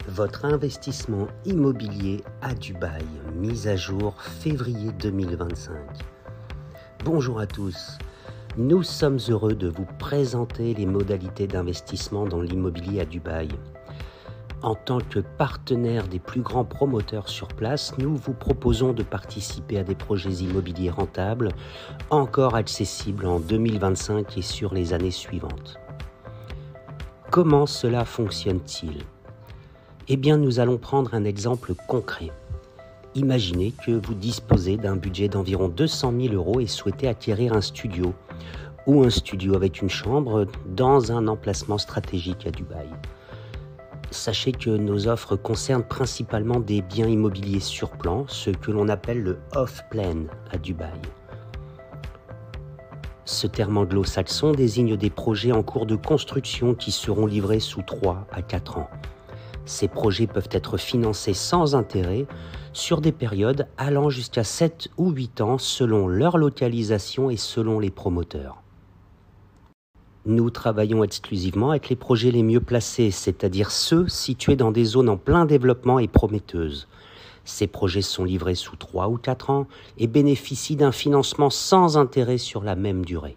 Votre investissement immobilier à Dubaï, mise à jour février 2025. Bonjour à tous, nous sommes heureux de vous présenter les modalités d'investissement dans l'immobilier à Dubaï. En tant que partenaire des plus grands promoteurs sur place, nous vous proposons de participer à des projets immobiliers rentables, encore accessibles en 2025 et sur les années suivantes. Comment cela fonctionne-t-il ? Eh bien, nous allons prendre un exemple concret. Imaginez que vous disposez d'un budget d'environ 200 000 € et souhaitez acquérir un studio ou un studio avec une chambre dans un emplacement stratégique à Dubaï. Sachez que nos offres concernent principalement des biens immobiliers sur plan, ce que l'on appelle le off-plan à Dubaï. Ce terme anglo-saxon désigne des projets en cours de construction qui seront livrés sous 3 à 4 ans. Ces projets peuvent être financés sans intérêt sur des périodes allant jusqu'à 7 ou 8 ans selon leur localisation et selon les promoteurs. Nous travaillons exclusivement avec les projets les mieux placés, c'est-à-dire ceux situés dans des zones en plein développement et prometteuses. Ces projets sont livrés sous 3 ou 4 ans et bénéficient d'un financement sans intérêt sur la même durée.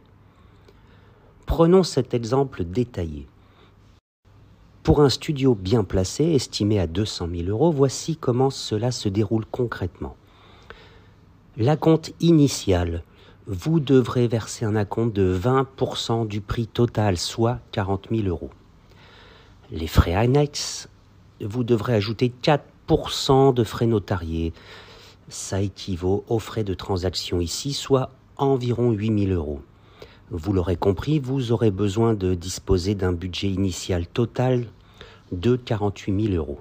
Prenons cet exemple détaillé. Pour un studio bien placé, estimé à 200 000 €, voici comment cela se déroule concrètement. L'acompte initial, vous devrez verser un acompte de 20% du prix total, soit 40 000 €. Les frais annexes, vous devrez ajouter 4% de frais notariés. Ça équivaut aux frais de transaction ici, soit environ 8 000 €. Vous l'aurez compris, vous aurez besoin de disposer d'un budget initial total de 48 000 €.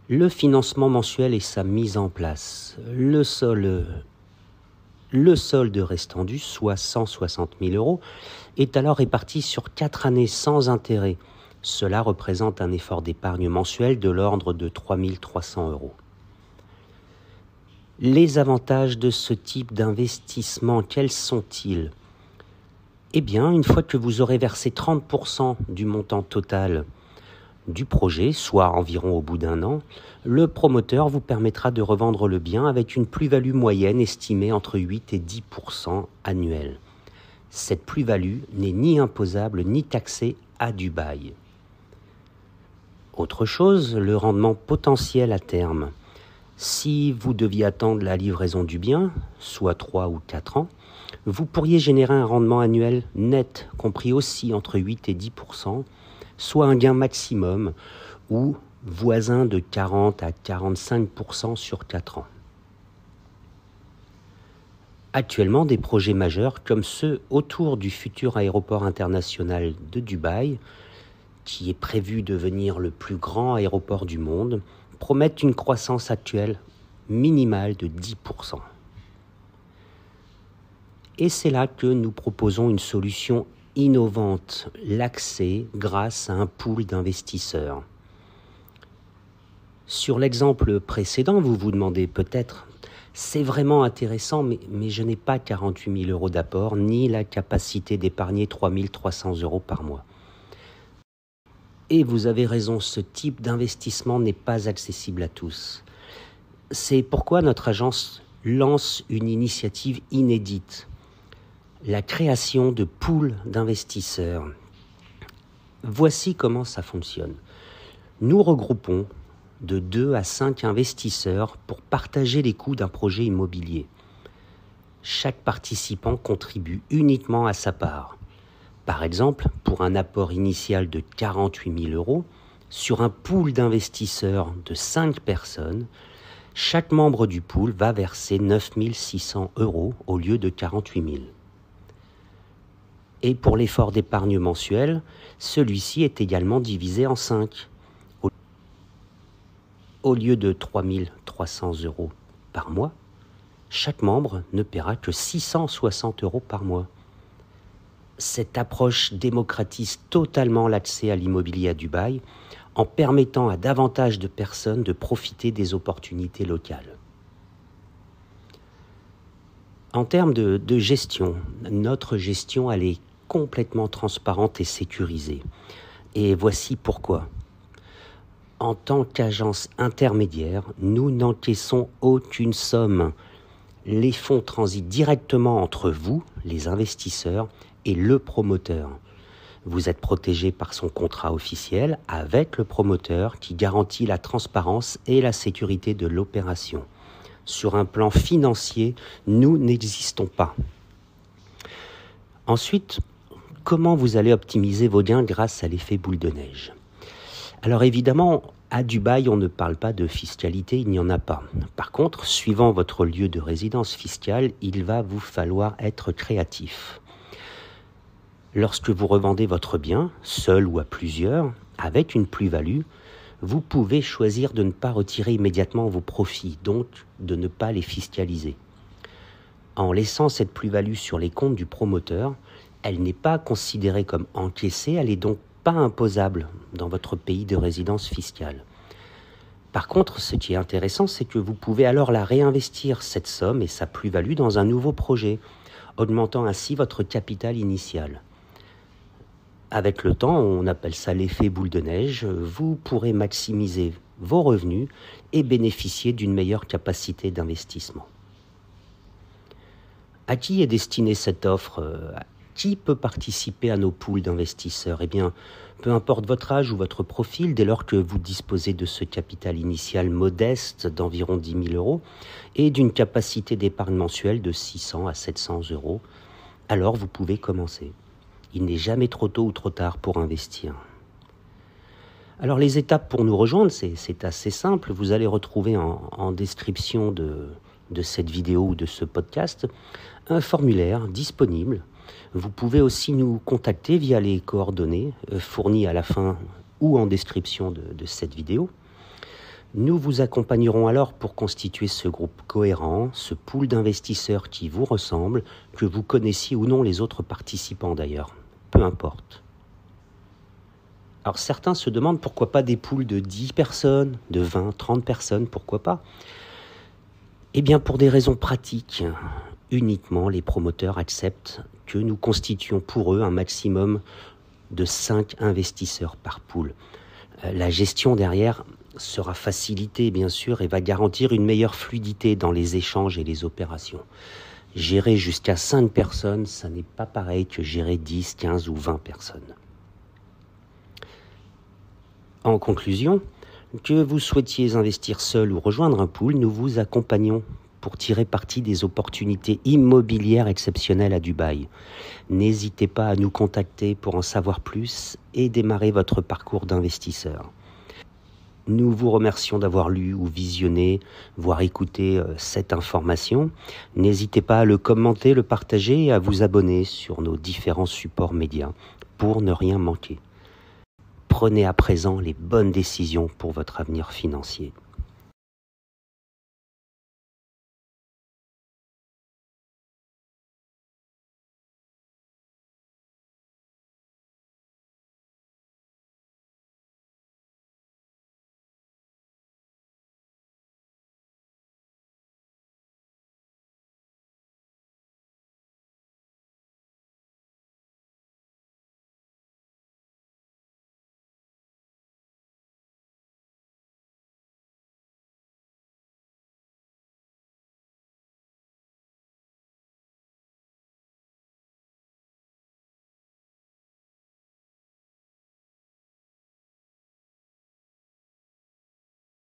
Le financement mensuel et sa mise en place. Le solde restant dû, soit 160 000 €, est alors réparti sur 4 années sans intérêt. Cela représente un effort d'épargne mensuel de l'ordre de 3 300 €. Les avantages de ce type d'investissement, quels sont-ils ? Eh bien, une fois que vous aurez versé 30% du montant total du projet, soit environ au bout d'un an, le promoteur vous permettra de revendre le bien avec une plus-value moyenne estimée entre 8 et 10% annuel. Cette plus-value n'est ni imposable ni taxée à Dubaï. Autre chose, le rendement potentiel à terme. Si vous deviez attendre la livraison du bien, soit 3 ou 4 ans, vous pourriez générer un rendement annuel net, compris aussi entre 8 et 10%, soit un gain maximum ou voisin de 40 à 45% sur 4 ans. Actuellement, des projets majeurs comme ceux autour du futur aéroport international de Dubaï, qui est prévu devenir le plus grand aéroport du monde, promettent une croissance actuelle minimale de 10%. Et c'est là que nous proposons une solution innovante, l'accès grâce à un pool d'investisseurs. Sur l'exemple précédent, vous vous demandez peut-être, c'est vraiment intéressant, mais je n'ai pas 48 000 € d'apport, ni la capacité d'épargner 3 300 € par mois. Et vous avez raison, ce type d'investissement n'est pas accessible à tous. C'est pourquoi notre agence lance une initiative inédite, la création de pools d'investisseurs. Voici comment ça fonctionne. Nous regroupons de 2 à 5 investisseurs pour partager les coûts d'un projet immobilier. Chaque participant contribue uniquement à sa part. Par exemple, pour un apport initial de 48 000 €, sur un pool d'investisseurs de 5 personnes, chaque membre du pool va verser 9 600 € au lieu de 48 000. Et pour l'effort d'épargne mensuel, celui-ci est également divisé en 5. Au lieu de 3 300 € par mois, chaque membre ne paiera que 660 € par mois. Cette approche démocratise totalement l'accès à l'immobilier à Dubaï en permettant à davantage de personnes de profiter des opportunités locales. En termes de gestion, notre gestion elle est complètement transparente et sécurisée. Et voici pourquoi. En tant qu'agence intermédiaire, nous n'encaissons aucune somme. Les fonds transitent directement entre vous, les investisseurs, et le promoteur. Vous êtes protégé par son contrat officiel avec le promoteur qui garantit la transparence et la sécurité de l'opération. Sur un plan financier, nous n'existons pas. Ensuite, comment vous allez optimiser vos gains grâce à l'effet boule de neige? Alors évidemment, à Dubaï, on ne parle pas de fiscalité, il n'y en a pas. Par contre, suivant votre lieu de résidence fiscale, il va vous falloir être créatif. Lorsque vous revendez votre bien, seul ou à plusieurs, avec une plus-value, vous pouvez choisir de ne pas retirer immédiatement vos profits, donc de ne pas les fiscaliser. En laissant cette plus-value sur les comptes du promoteur, elle n'est pas considérée comme encaissée, elle n'est donc pas imposable dans votre pays de résidence fiscale. Par contre, ce qui est intéressant, c'est que vous pouvez alors la réinvestir, cette somme et sa plus-value, dans un nouveau projet, augmentant ainsi votre capital initial. Avec le temps, on appelle ça l'effet boule de neige, vous pourrez maximiser vos revenus et bénéficier d'une meilleure capacité d'investissement. À qui est destinée cette offre ? Qui peut participer à nos pools d'investisseurs ? Eh bien, peu importe votre âge ou votre profil, dès lors que vous disposez de ce capital initial modeste d'environ 10 000 euros et d'une capacité d'épargne mensuelle de 600 à 700 euros, alors vous pouvez commencer. Il n'est jamais trop tôt ou trop tard pour investir. Alors les étapes pour nous rejoindre, c'est assez simple. Vous allez retrouver en description de cette vidéo ou de ce podcast un formulaire disponible. Vous pouvez aussi nous contacter via les coordonnées fournies à la fin ou en description de cette vidéo. Nous vous accompagnerons alors pour constituer ce groupe cohérent, ce pool d'investisseurs qui vous ressemble, que vous connaissiez ou non les autres participants d'ailleurs. Peu importe. Alors certains se demandent pourquoi pas des pools de 10 personnes, de 20, 30 personnes, pourquoi pas? Eh bien pour des raisons pratiques, uniquement les promoteurs acceptent que nous constituions pour eux un maximum de 5 investisseurs par pool. La gestion derrière sera facilitée bien sûr et va garantir une meilleure fluidité dans les échanges et les opérations. Gérer jusqu'à 5 personnes, ça n'est pas pareil que gérer 10, 15 ou 20 personnes. En conclusion, que vous souhaitiez investir seul ou rejoindre un pool, nous vous accompagnons pour tirer parti des opportunités immobilières exceptionnelles à Dubaï. N'hésitez pas à nous contacter pour en savoir plus et démarrer votre parcours d'investisseur. Nous vous remercions d'avoir lu ou visionné, voire écouté cette information. N'hésitez pas à le commenter, le partager et à vous abonner sur nos différents supports médias pour ne rien manquer. Prenez à présent les bonnes décisions pour votre avenir financier.